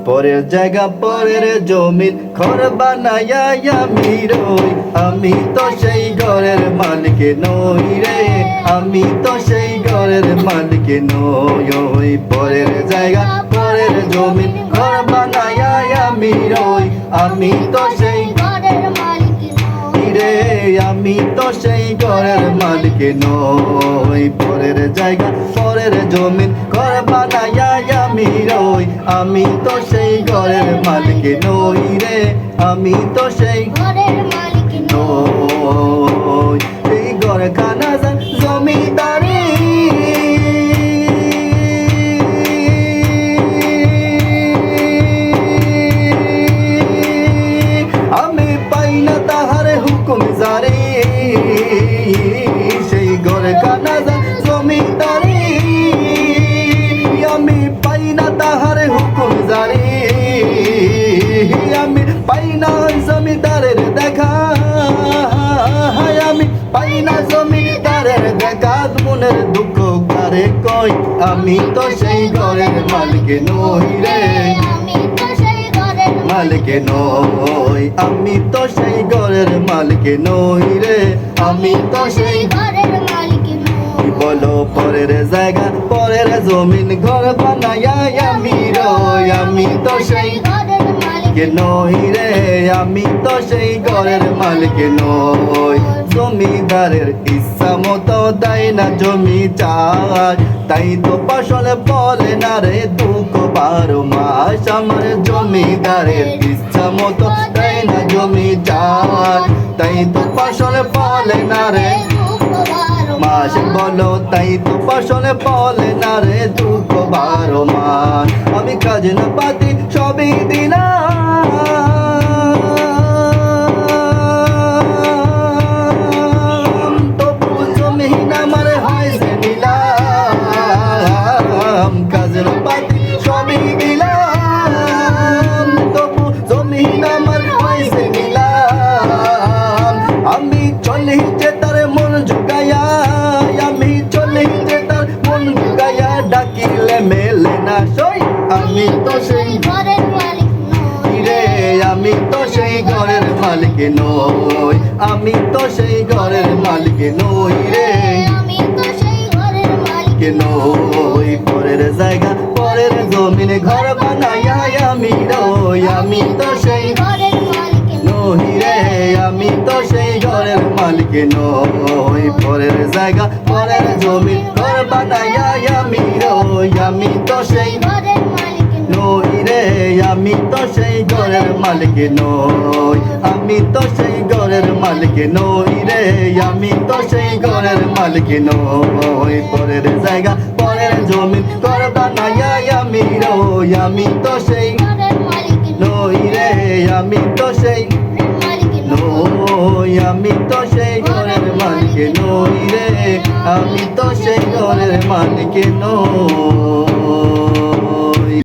পরের জায়গা পরের জমিন ঘর বানাইয়া আমি রই, আমি তো সেই ঘরের মালিক নই রে, আমি তো সেই ঘরের মালিক নই। ওই পরের জায়গা পরের জমিন ঘর বানাইয়া আমি রই, আমি তো সেই ঘরের মালিক নই রে, আমি তো সেই ঘরের মালিক নই। পরের জায়গা পরের জমিন ঘর বানাইয়া আমি রই, আমি তো সেই ঘরের মালিক নই রে, আমি তো সেই ঘরের মালিক নই। এই ঘর খানা জমিদারি আমি পাই না তাহার হুকুম জারি, সেই ঘর খানা জমিদারি আমি পাই না তাহার হুকুম জারি, আমি পাই না জমিদারের দেখা, আমি পাই না জমিদারের দেখা, মনের দুঃখ কারে কই, আমি তো সেই ঘরের মালিক নই রে, আমি তো সেই ঘরের মালিক নই, আমি তো সেই ঘরের মালিক নই রে, আমি তো সেই ঘরের মালিক নই বলো পরের জায়গা পরের জমিন ঘর বানাইয়া আমি রই, আমি তো সেই ঘরের মালিক নই রে, আমি তো সেই ঘরের মালিক নই। জমিদারের ইচ্ছা মতো দেয় না জমি চাষ, তাই তো ফসল ফলে না রে দুঃখ 12 মাস, আমার জমিদারের ইচ্ছা মতো দেয় না জমি চাষ, তাই তো ফসল ফলে না রে মাস, বলো তাই তো ফসল ফলে না রে দুঃখ 12 মাস। আমি খাজনা পাতি সবই দিলাম, তবু জমিন আমার হয়েছে নিলাম, খাজনা পাতি সবই দিলাম, তবু জমিন আমার হয়েছে নিলাম। আমি চলি যে তার মন ঝুঁকাইয়া, আমি চলি যে তার মন ঝুঁকাইয়া, ডাকিলে মেলে না সই, আমি তো সেই ঘরের মালিক নই রে, আমি তো সেই ঘরের মালিক নই, আমি তো সেই ঘরের মালিক নই রে, আমি তো সেই ঘরের মালিক নই। পরের জায়গা পরের জমিনে ঘর বানাইয়া আমি রই, আমি তো সেই ঘরের মালিক নই রে, আমি তো সেই ঘরের মালিক নই। পরের জায়গা পরের জমিন ঘর বানাইয়া আমি রই, আমি তো সেই ঘরের মালিক নই রে, আমি তো সেই ঘরের মালিক নই, আমি তো সেই ঘরের মালিক নই রে, আমি তো সেই ঘরের মালিক নই। পরের জায়গা পরের জমিন ঘর বানাইয়া আমি রই, আমি তো সেই ঘরের মালিক নই রে, আমি তো সেই মালিক নই, আমি তো সেই ঘরের মালিক নই রে, আমি তো সেই ঘরের মালিক নই।